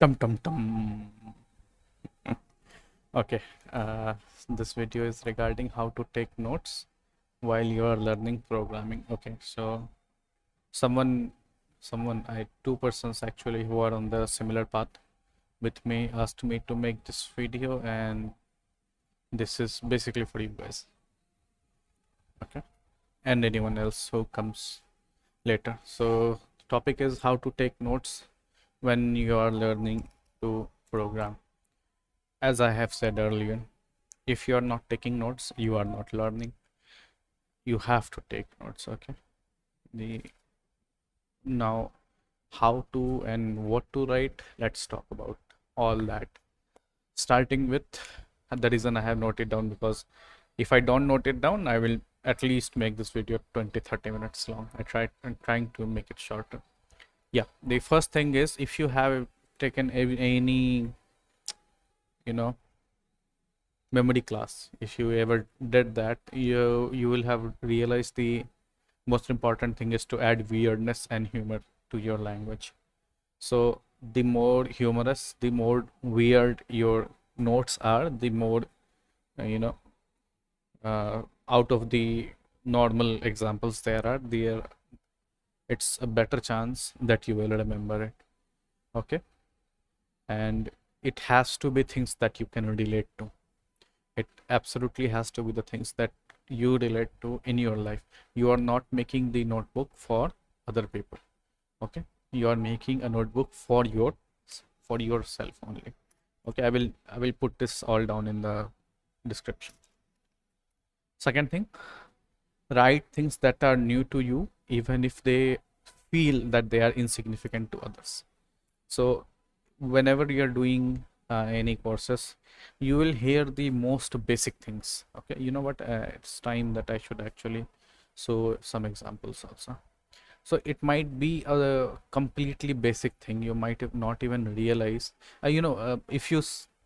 Tum tum tum. Okay, uh, this video is regarding how to take notes while you are learning programming. Okay, so someone, two persons actually who are on the similar path with me asked me to make this video, and this is basically for you guys. Okay, and anyone else who comes later. So the topic is how to take notes when you are learning to program. As I have said earlier, if you are not taking notes, you are not learning. You have to take notes. Okay, the now how to and what to write, let's talk about all that, starting with the reason I have noted down, because if I don't note it down, I will at least make this video 20-30 minutes long. I'm trying to make it shorter. Yeah, the first thing is, if you have taken any you know memory class, if you ever did that, you will have realized the most important thing is to add weirdness and humor to your language. So the more humorous, the more weird your notes are, the more uh, you know out of the normal examples there, it's a better chance that you will remember it. Okay, and it has to be things that you can relate to. It absolutely has to be the things that you relate to in your life. You are not making the notebook for other people. Okay, you are making a notebook for yourself only. Okay, I will put this all down in the description. Second thing, write things that are new to you, even if they feel that they are insignificant to others. So whenever you're doing any courses, you will hear the most basic things. Okay, you know what, it's time that I should actually show some examples also. So it might be a completely basic thing, you might have not even realize. If you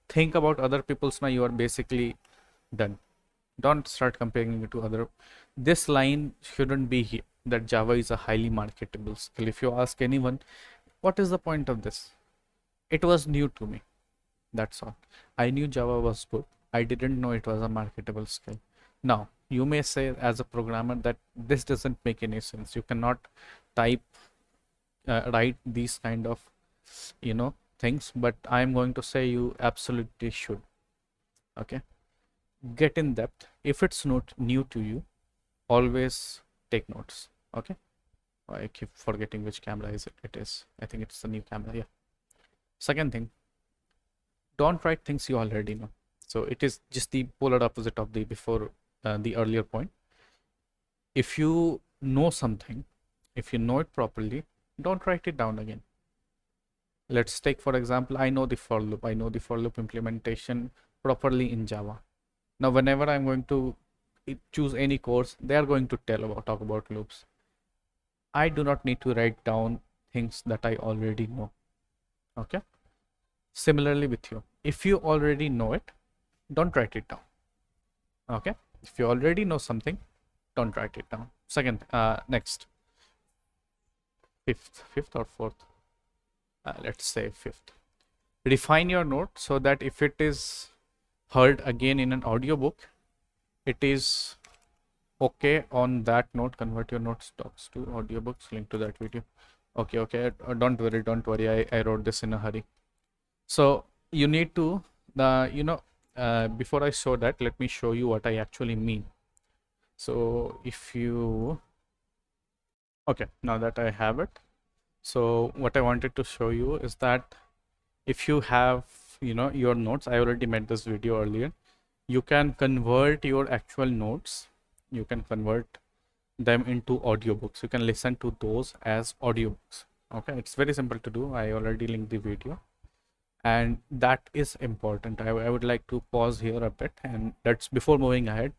think about other people's, now you are basically done. Don't start comparing it to other. This line shouldn't be here, that Java is a highly marketable skill. If you ask anyone, what is the point of this? It was new to me, that's all. I knew Java was good, I didn't know it was a marketable skill. Now you may say as a programmer that this doesn't make any sense, you cannot type write these kind of things, but I am going to say you absolutely should. Okay, get in depth. If it's not new to you, always take notes. Okay, I keep forgetting which camera is it is. I think it's the new camera. Yeah. Second thing, don't write things you already know. So it is just the polar opposite of the before, the earlier point. If you know something, if you know it properly, don't write it down again. Let's take for example, I know the for loop. I know the for loop implementation properly in Java. Now whenever I'm going to choose any course, they are going to talk about loops. I do not need to write down things that I already know. Okay, similarly with you, if you already know it, don't write it down. Okay, if you already know something, don't write it down. Second, next, fifth or fourth, let's say fifth, refine your note so that if it is heard again in an audiobook, it is okay on that note. Convert your notes docs to audiobooks, link to that video. Okay, don't worry, I wrote this in a hurry. So you need to before I show that, let me show you what I actually mean. So if you okay, now that I have it, so what I wanted to show you is that if you have your notes, I already made this video earlier, you can convert your actual notes, you can convert them into audiobooks. You can listen to those as audiobooks. Okay, it's very simple to do. I already linked the video, and that is important. I would like to pause here a bit, and that's before moving ahead.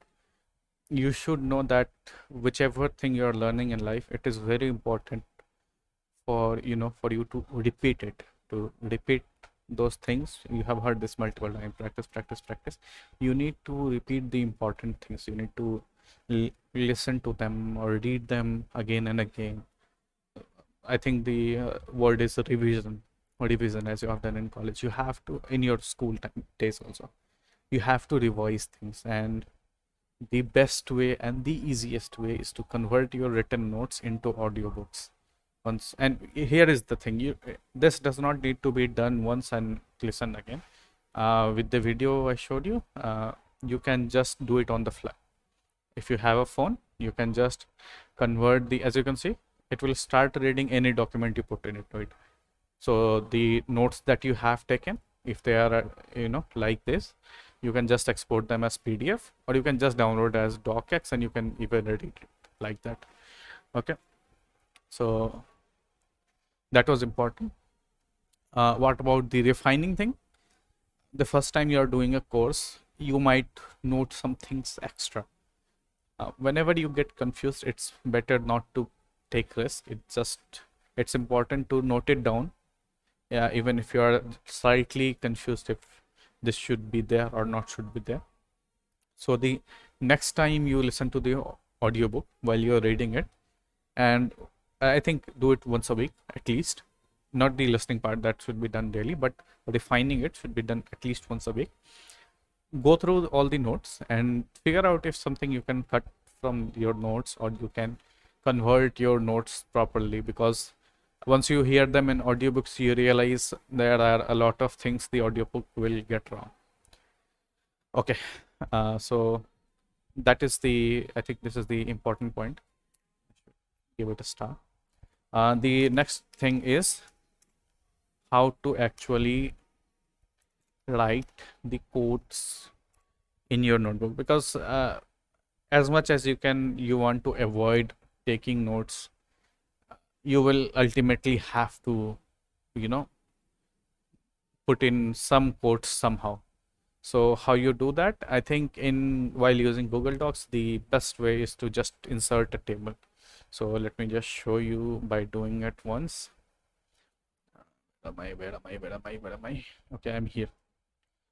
You should know that whichever thing you're learning in life, it is very important for for you to repeat it, to repeat those things. You have heard this multiple times: practice. You need to repeat the important things. You need to listen to them or read them again and again. I think the word is revision. revision as you have done in college. You have to, in your school days also, you have to revise things. And the best way and the easiest way is to convert your written notes into audiobooks once. And here is the thing, this does not need to be done once and listen again. With the video I showed you, you can just do it on the fly. If you have a phone, you can just convert the, as you can see, it will start reading any document you put into it. So the notes that you have taken, if they are like this, you can just export them as PDF, or you can just download as docx, and you can even edit it like that. Okay, so that was important. What about the refining thing? The first time you are doing a course, you might note some things extra. Whenever you get confused, it's better not to take risk. It's important to note it down. Yeah, even if you are slightly confused if this should be there or not should be there. So the next time you listen to the audiobook while you're reading it, and I think do it once a week at least. Not the listening part, that should be done daily, but refining it should be done at least once a week. Go through all the notes and figure out if something you can cut from your notes, or you can convert your notes properly, because once you hear them in audiobooks, you realize there are a lot of things the audiobook will get wrong. Okay, so that is I think this is the important point. Give it a star. The next thing is how to actually write the quotes in your notebook, because as much as you want to avoid taking notes, you will ultimately have to put in some quotes somehow. So how you do that? I think while using Google Docs, the best way is to just insert a table. So let me just show you by doing it once. Where am I? Okay, I'm here.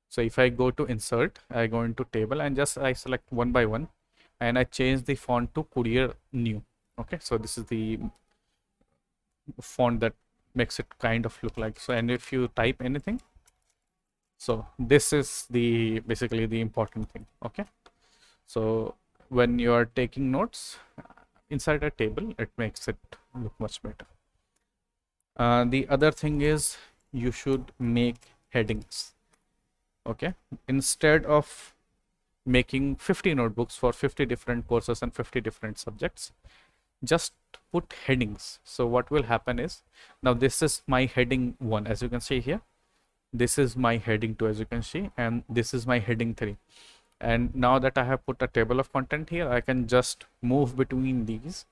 So if I go to insert, I go into table and I select one by one, and I change the font to Courier New. Okay, so this is the font that makes it kind of look like so. And if you type anything, so this is basically the important thing. Okay, so when you are taking notes inside a table, it makes it look much better. The other thing is you should make headings. Okay, instead of making 50 notebooks for 50 different courses and 50 different subjects, just put headings. So what will happen is, now this is my heading 1, as you can see here, this is my heading 2, as you can see, and this is my heading 3. And now that I have put a table of content here, I can just move between these.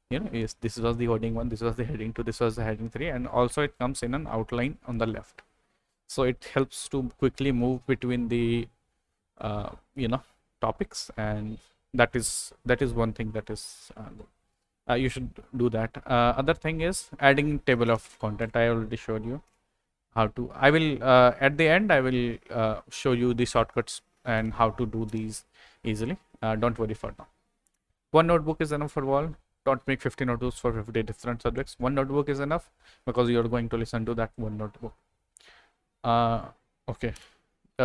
Yes, this was the heading 1, this was the heading 2, this was the heading 3, and also it comes in an outline on the left. So it helps to quickly move between the topics, and that is one thing that is good. You should do that. Other thing is adding table of content. I already showed you how to. I will at the end I will show you the shortcuts and how to do these easily. Don't worry for now. One notebook is enough for all. Don't make 50 notebooks for 50 different subjects. One notebook is enough, because you're going to listen to that one notebook. Okay,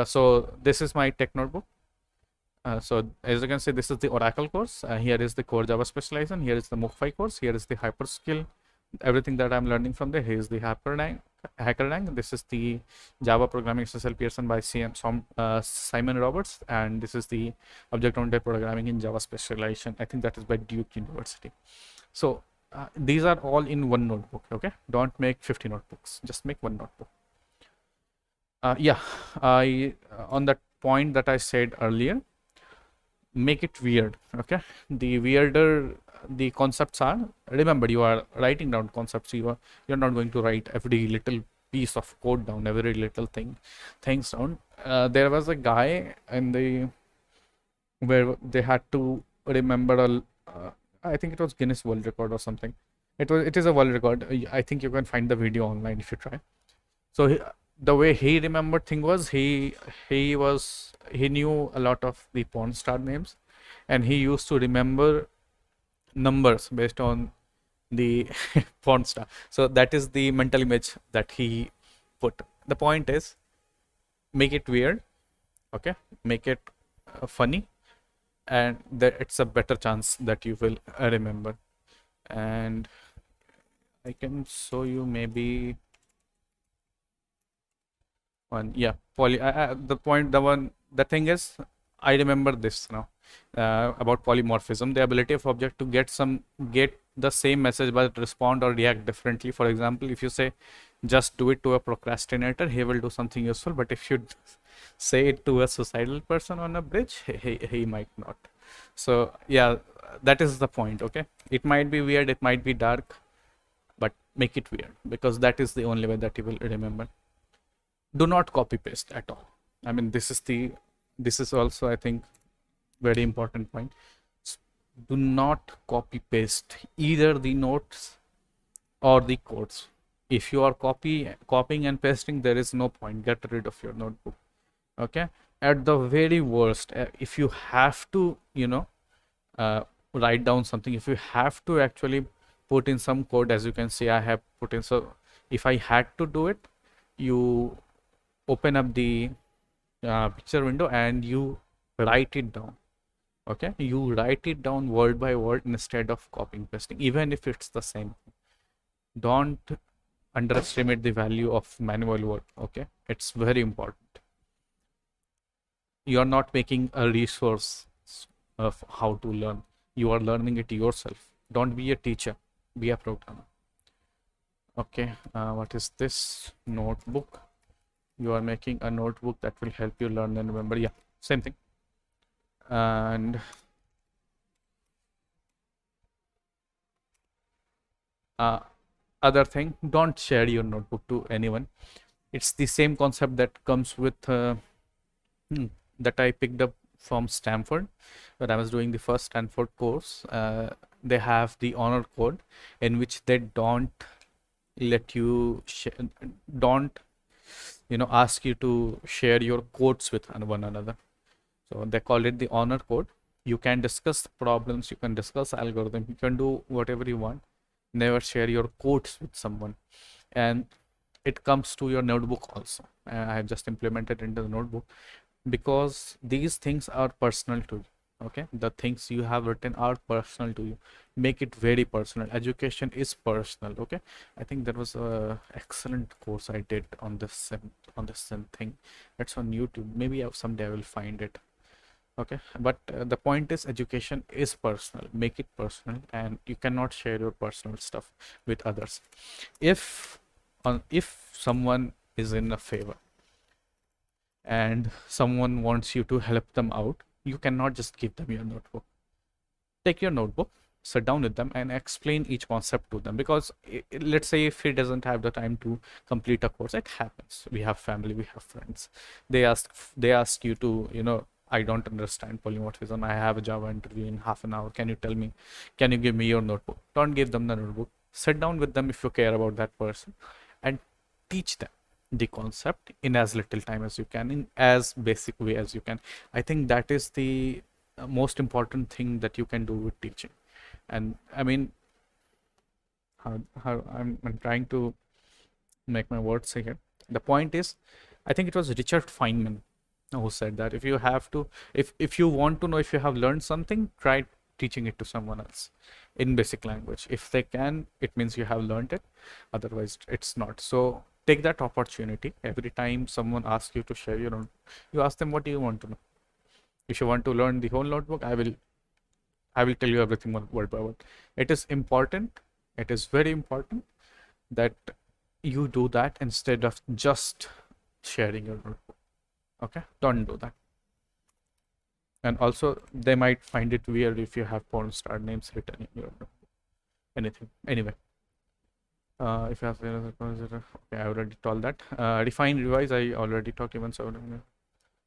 so this is my tech notebook. So as you can see, this is the Oracle course. Here is the core Java specialization. Here is the MOOC Course. Here is the hyperskill. Everything that I'm learning from there. Here is the HackerRank. This is the Java Programming SSL Pearson by Simon Roberts, and this is the Object-Oriented Programming in Java specialization. I think that is by Duke University. So these are all in one notebook. Okay, don't make 50 notebooks. Just make one notebook. Yeah, on that point that I said earlier, make it weird. Okay, the weirder the concepts are, remember, you are writing down concepts. You're not going to write every little piece of code down, every little things down. There was a guy where they had to remember I think it was Guinness World Record or something. It is a world record. I think you can find the video online if you try. So the way he remembered thing was he knew a lot of the porn star names, and he used to remember numbers based on the porn star. So that is the mental image that he put. The point is, make it weird, okay? Make it funny, and it's a better chance that you will remember. And I can show you maybe one. Yeah, the thing is, I remember this now, about polymorphism, the ability of object to get the same message but respond or react differently. For example, if you say just do it to a procrastinator, he will do something useful, but if you say it to a suicidal person on a bridge, he might not. So yeah, that is the point. Okay, it might be weird, it might be dark, but make it weird, because that is the only way that you will remember. Do not copy paste at all. I mean, this is also, I think, very important point. Do not copy paste either the notes or the codes. If you are copying and pasting, there is no point. Get rid of your notebook. Okay, at the very worst, if you have to, write down something, if you have to actually put in some code, as you can see, I have put in. So if I had to do it, you open up the picture window and you write it down. Okay, you write it down word by word instead of copying pasting, even if it's the same. Don't underestimate the value of manual work. Okay, it's very important. You are not making a resource of how to learn, you are learning it yourself. Don't be a teacher, be a programmer. Okay, what is this? Notebook. You are making a notebook that will help you learn and remember. Yeah, same thing. And other thing, don't share your notebook to anyone. It's the same concept that comes with that I picked up from Stanford when I was doing the first Stanford course. They have the honor code in which they don't let you don't ask you to share your codes with one another. So they call it the honor code. You can discuss problems, you can discuss algorithm, you can do whatever you want. Never share your codes with someone. And it comes to your notebook also. I have just implemented into the notebook, because these things are personal to you. Okay, the things you have written are personal to you. Make it very personal. Education is personal. Okay, I think there was a excellent course I did on this same thing. It's on YouTube. Maybe someday I will find it. Okay, but the point is, education is personal. Make it personal, and you cannot share your personal stuff with others. If someone is in a favor and someone wants you to help them out, you cannot just give them your notebook. Take your notebook, sit down with them and explain each concept to them, because let's say if he doesn't have the time to complete a course, it happens. We have family, we have friends. They ask you to, I don't understand polymorphism, I have a Java interview in half an hour, can you tell me, can you give me your notebook? Don't give them the notebook. Sit down with them if you care about that person and teach them the concept in as little time as you can, in as basic way as you can. I think that is the most important thing that you can do with teaching. And I mean, how I'm trying to make my words here. The point is, I think it was Richard Feynman who said that if you have to, if you want to know if you have learned something, try teaching it to someone else in basic language. If they can, it means you have learned it. Otherwise, it's not. So take that opportunity. Every time someone asks you to share your own, you ask them, what do you want to know? If you want to learn the whole notebook, I will tell you everything word by word. It is important. It is very important that you do that instead of just sharing your notebook. Okay, don't do that. And also, they might find it weird if you have porn star names written in your notebook. Anything. Anyway. If you have okay, I already told that. Refine, revise, I already talked even so.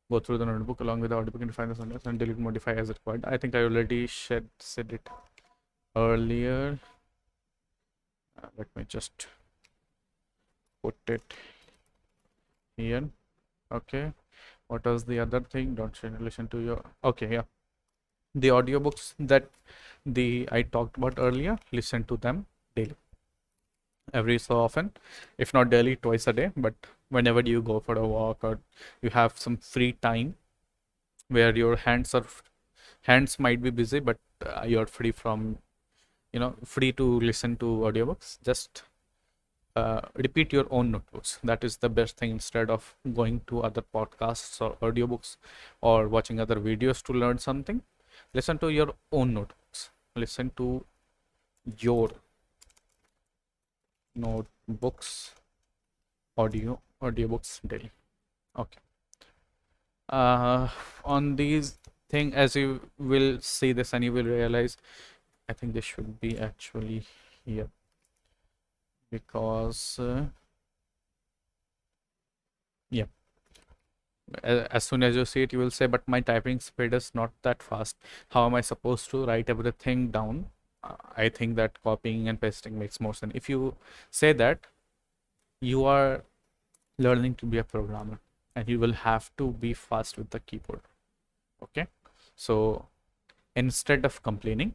Go through the notebook along with the audiobook and define the sentence and delete, modify as required. I think I already said it earlier. Let me just put it here. Okay. What was the other thing? Don't listen to your. Okay, yeah. The audiobooks that I talked about earlier, listen to them daily. every so often, if not daily, twice a day. But whenever you go for a walk or you have some free time where your hands might be busy, but you're free from, free to listen to audiobooks, just repeat your own notebooks. That is the best thing. Instead of going to other podcasts or audiobooks or watching other videos to learn something, listen to your own notebooks. Listen to your notebooks, audiobooks daily. Okay. uh, on these thing, as you will see this and you will realize, I think this should be actually here, because yeah, as soon as you see it, you will say, but my typing speed is not that fast. How am I supposed to write everything down? I think that copying and pasting makes more sense. If you say that, you are learning to be a programmer and you will have to be fast with the keyboard. Okay, so instead of complaining,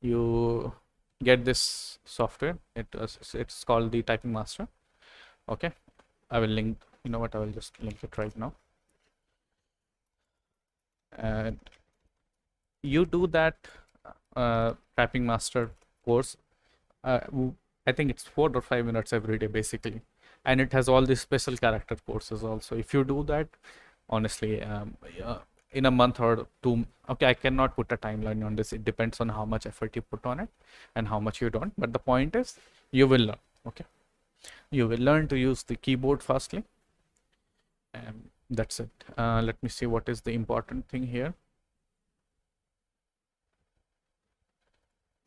you get this software. It's called the Typing Master. Okay, I will link, you know what, I will just link it right now. And you do that Typing Master course. uh, I think it's 4 or 5 minutes every day basically, and it has all these special character courses also. If you do that, honestly, in a month or two, okay, I cannot put a timeline on this. It depends on how much effort you put on it and how much you don't. But the point is, you will learn. Okay, you will learn to use the keyboard fastly, and that's it. Let me see what is the important thing here.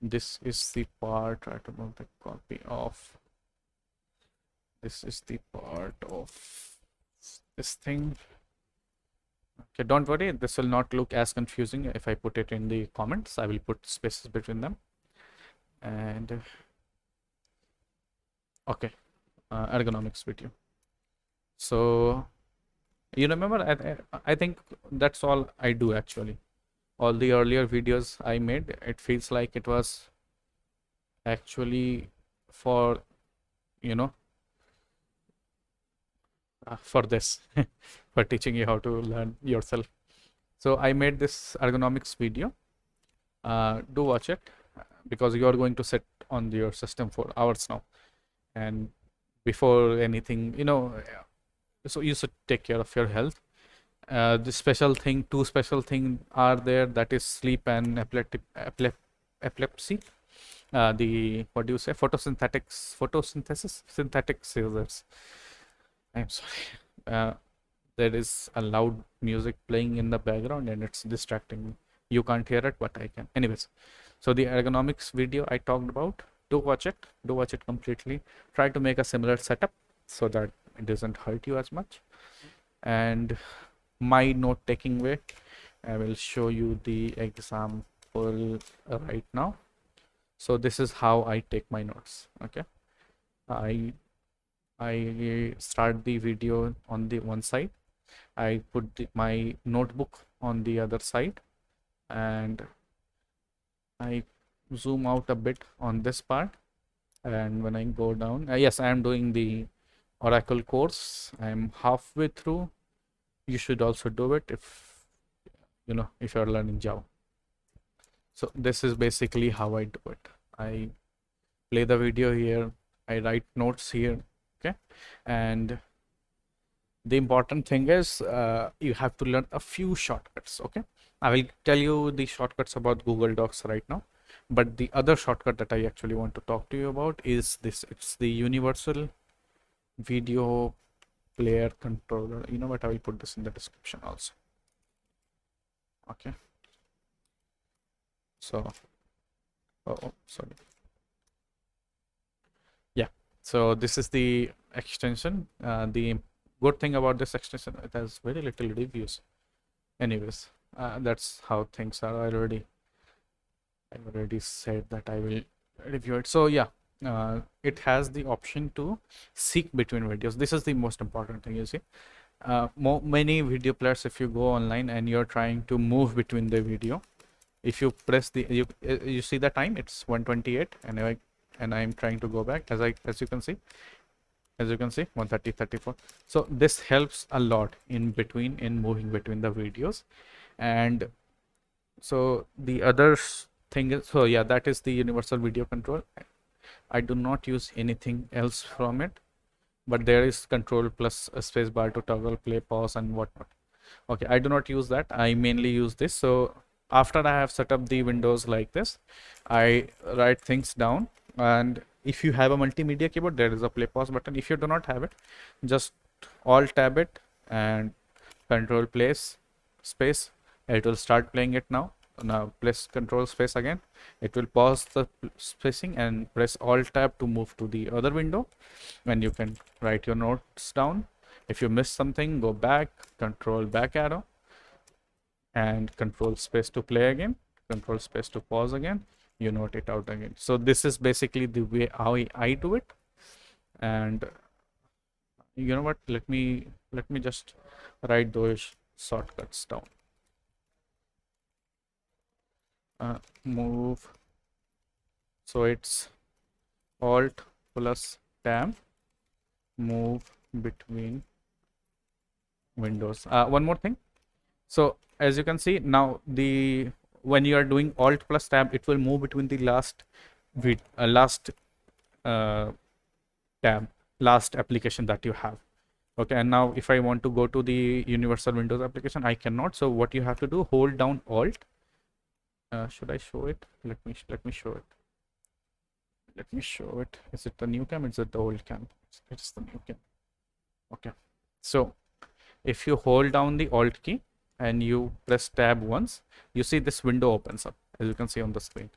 This is the part, right about the copy of. This is the part of this thing. Okay, don't worry, this will not look as confusing if I put it in the comments. I will put spaces between them. And okay, ergonomics video. So you remember, I think that's all I do actually. All the earlier videos I made, it feels like it was actually for, you know, for this, for teaching you how to learn yourself. So I made this ergonomics video. Do watch it, because you are going to sit on your system for hours now. And before anything, so you should take care of your health. The special thing, two special thing are there, that is sleep and epilepsy. The, what do you say, photosynthesis, synthetic scissors. I'm sorry. There is a loud music playing in the background and it's distracting me. You can't hear it, but I can. Anyways, so the ergonomics video I talked about, do watch it. Do watch it completely. Try to make a similar setup so that it doesn't hurt you as much. And my note taking way, I will show you the example right now. So this is how I take my notes. Okay, I start the video on the one side. I put my notebook on the other side, and I zoom out a bit on this part. And when I go down, yes, I am doing the Oracle course. I'm halfway through. You should also do it if if you're learning Java. So this is basically how I do it. I play the video here, I write notes here. Okay, and the important thing is, you have to learn a few shortcuts. Okay, I will tell you the shortcuts about Google Docs right now, but the other shortcut that I actually want to talk to you about is this. It's the universal video player controller. You know what, I will put this in the description also. Okay, so sorry. Yeah, so this is the extension. The good thing about this extension, it has very little reviews. Anyways, that's how things are. I already said that I will review it. So yeah, it has the option to seek between videos. This is the most important thing, you see. Many video players, if you go online and you're trying to move between the video, if you press the, you see the time, it's 1:28, and and I'm trying to go back. As you can see, 130, 34. So this helps a lot in moving between the videos. And so the other thing is, so yeah, that is the universal video control. I do not use anything else from it, but there is control plus a space bar to toggle play, pause, and whatnot. Okay, I do not use that. I mainly use this. So after I have set up the windows like this, I write things down. And if you have a multimedia keyboard, there is a play pause button. If you do not have it, just alt tab it and control place space. It will start playing it now. Now press control space again. It will pause the spacing and press alt tab to move to the other window, and you can write your notes down. If you miss something, go back, control back arrow, and control space to play again, control space to pause again. You note it out again. So this is basically the way how I do it. And you know what? Let me just write those shortcuts down. Move. So it's alt plus tab, move between windows. One more thing. So as you can see now, when you are doing alt plus tab, it will move between the last tab, last application that you have. Okay, and now if I want to go to the universal windows application, I cannot. So what you have to do, hold down alt. Should I show it? Let me show it. Let me show it. Is it the new cam? Is it the old cam? It's the new cam. Okay, so if you hold down the alt key and you press tab once, you see this window opens up, as you can see on the screen,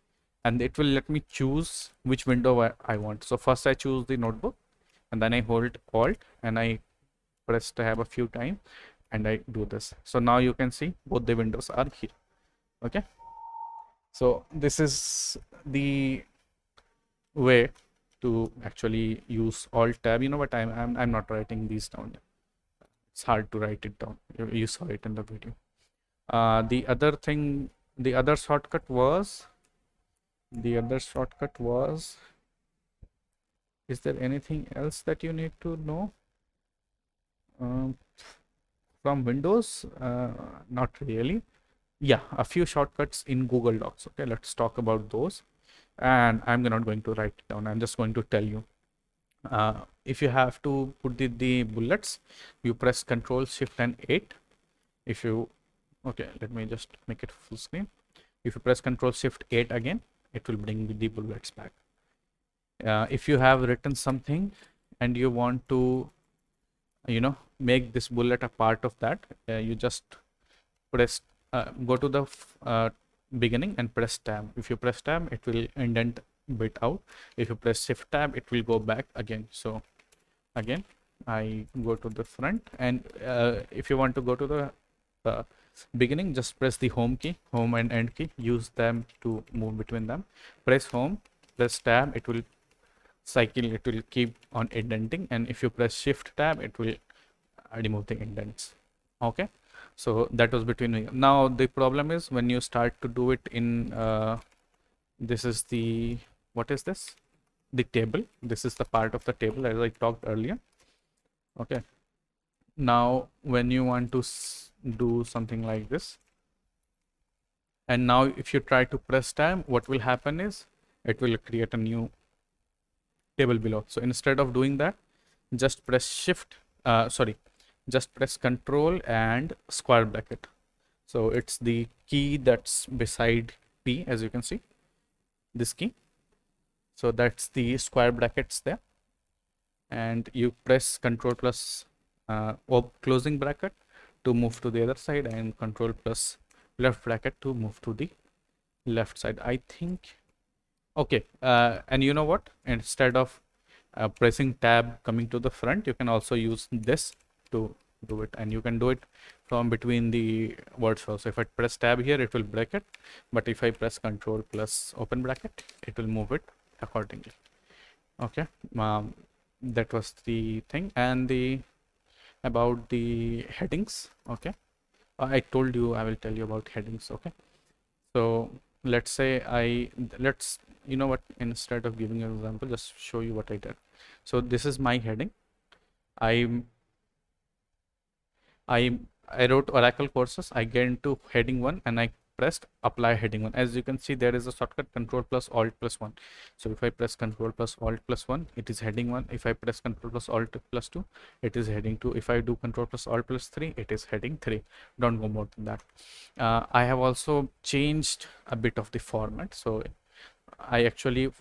and it will let me choose which window I want. So first I choose the notebook, and then I hold alt and I press tab a few times, and I do this. So now you can see both the windows are here. Okay, so this is the way to actually use alt tab. You know what, I'm not writing these down. It's hard to write it down. You saw it in the video. The other shortcut was, is there anything else that you need to know from Windows? Not really. Yeah, a few shortcuts in Google Docs. Okay, let's talk about those. And I'm not going to write it down. I'm just going to tell you. If you have to put the bullets, you press Control Shift and 8. If you, okay, let me just make it full screen. If you press Control Shift 8 again, it will bring the bullets back. If you have written something and you want to, make this bullet a part of that, you just press, go to the beginning and press tab. If you press tab, it will indent bit out. If you press Shift tab, it will go back again. So again, I go to the front, and if you want to go to the beginning, just press the home key, home and end key, use them to move between them. Press home, press tab, it will cycle, it will keep on indenting, and if you press Shift tab, it will remove the indents. Okay, so that was between. Now the problem is when you start to do it in this is the, what is this, the table. This is the part of the table as I talked earlier. Okay, now when you want to do something like this, and now if you try to press tab, what will happen is it will create a new table below. So instead of doing that, just press Shift, just press Control and square bracket. So it's the key that's beside P, as you can see, this key. So that's the square brackets there, and you press Control plus closing bracket to move to the other side, and Control plus left bracket to move to the left side, I think. Okay, and you know what, instead of pressing tab coming to the front, you can also use this to do it, and you can do it from between the words also. If I press tab here, it will break it, but if I press Control plus open bracket, it will move it accordingly. Okay, that was the thing. And about the headings. Okay, I told you I will tell you about headings. Okay, so let's say let's, you know what, instead of giving an example, just show you what I did. So this is my heading. I I I wrote Oracle courses. I get into heading one and I pressed apply heading one. As you can see, there is a shortcut Control plus Alt plus one. So if I press Control plus Alt plus one, it is heading one. If I press Control plus Alt plus two, it is heading two. If I do Control plus Alt plus three, it is heading three. Don't go more than that. I have also changed a bit of the format. So I actually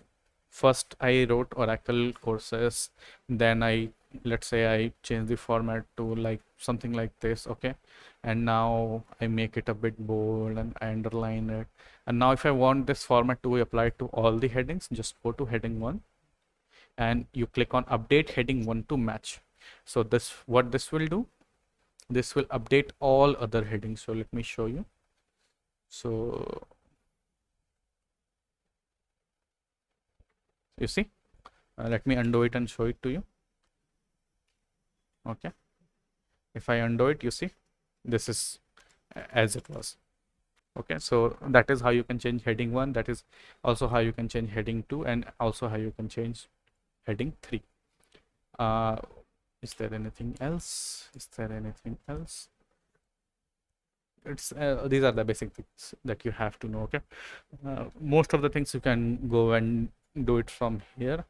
first I wrote Oracle courses, then let's say I change the format to like something like this, okay, and now I make it a bit bold and I underline it. And now if I want this format to be applied to all the headings, just go to heading one and you click on update heading one to match. So what this will do, this will update all other headings. So let me show you. So you see, let me undo it and show it to you. Okay, if I undo it, you see this is as it was. Okay, so that is how you can change heading one. That is also how you can change heading two, and also how you can change heading three. Is there anything else? Is there anything else? It's these are the basic things that you have to know. Okay, most of the things you can go and do it from here.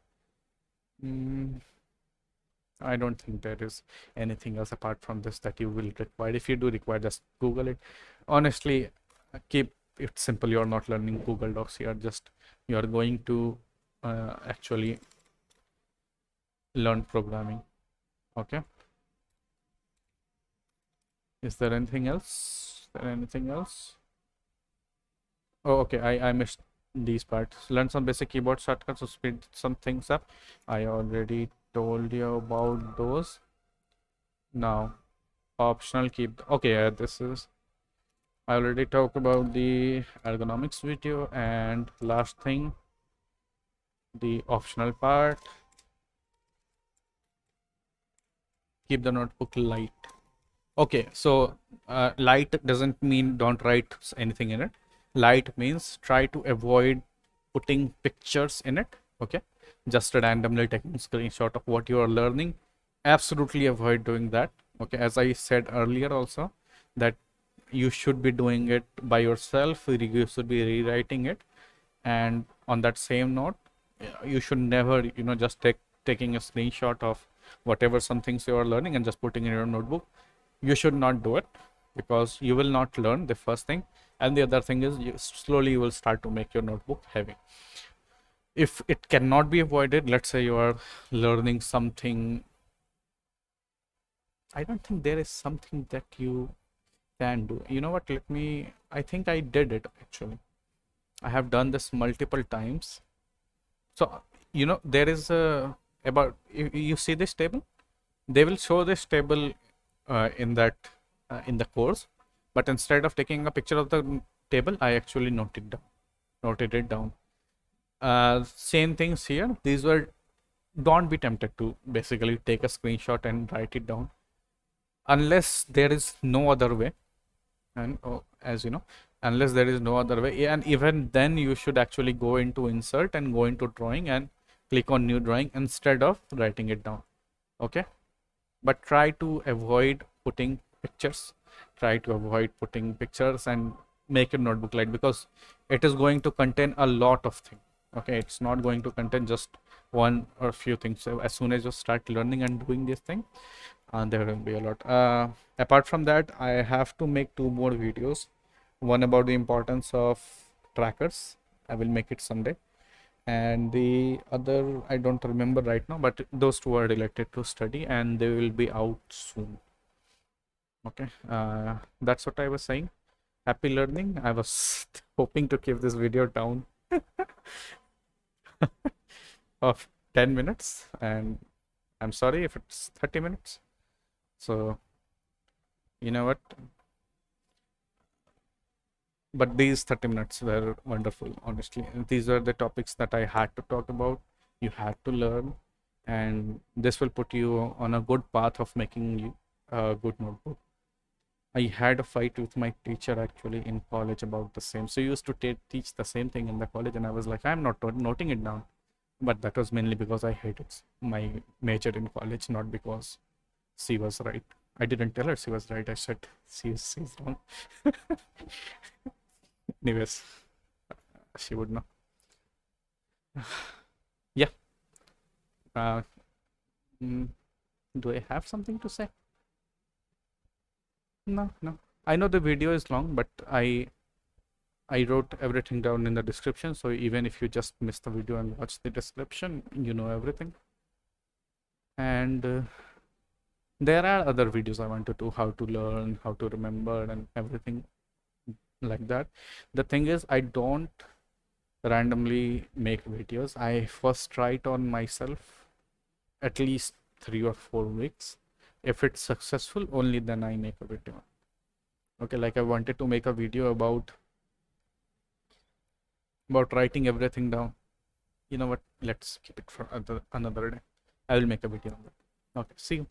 I don't think there is anything else apart from this that you will require. If you do require, just Google it. Honestly, keep it simple. You're not learning Google Docs here. Just you're going to actually learn programming. Okay. Is there anything else? Is there anything else? Oh, okay. I missed these parts. Learn some basic keyboard shortcuts to speed some things up. I already told you about those. Now, optional keep. Okay, this is. I already talked about the ergonomics video, and last thing, the optional part. Keep the notebook light. Okay, so light doesn't mean don't write anything in it. Light means try to avoid putting pictures in it. Okay, just randomly taking screenshot of what you are learning. Absolutely avoid doing that. Okay, as I said earlier also, that you should be doing it by yourself. You should be rewriting it, and on that same note, you should never, just taking a screenshot of whatever some things you are learning and just putting in your notebook. You should not do it, because you will not learn, the first thing, and the other thing is you will start to make your notebook heavy. If it cannot be avoided, let's say you are learning something, I don't think there is something that you can do. You know what, I think I did it actually. I have done this multiple times. So there is about, you see this table, they will show this table in the course, but instead of taking a picture of the table, I actually noted it down. Same things here. These were, don't be tempted to basically take a screenshot and write it down unless there is no other way. And as you know, unless there is no other way, and even then you should actually go into insert and go into drawing and click on new drawing instead of writing it down. Okay, but try to avoid putting pictures. Try to avoid putting pictures and make your notebook light, because it is going to contain a lot of things. Okay, it's not going to contain just one or a few things. So as soon as you start learning and doing this thing, there will be a lot. Apart from that, I have to make 2 more videos. One about the importance of trackers. I will make it someday, and the other I don't remember right now, but those 2 are related to study and they will be out soon. Okay, that's what I was saying. Happy learning. I was hoping to keep this video down of 10 minutes, and I'm sorry if it's 30 minutes. So you know what, but these 30 minutes were wonderful, honestly. These are the topics that I had to talk about, you had to learn, and this will put you on a good path of making a good notebook. I had a fight with my teacher actually in college about the same. So he used to teach the same thing in the college, and I was like, I'm not noting it down. But that was mainly because I hated my major in college, not because she was right. I didn't tell her she was right. I said she's wrong. Anyways, she would know. Yeah. Uh, mm, do I have something to say? No, no. I know the video is long, but I wrote everything down in the description. So even if you just miss the video and watch the description, you know everything. And there are other videos I want to do, how to learn, how to remember, and everything like that. The thing is, I don't randomly make videos. I first try it on myself at least 3 or 4 weeks. If it's successful, only then I make a video. Okay, like I wanted to make a video about writing everything down. You know what? Let's keep it for another day. I will make a video on that. Okay, see you.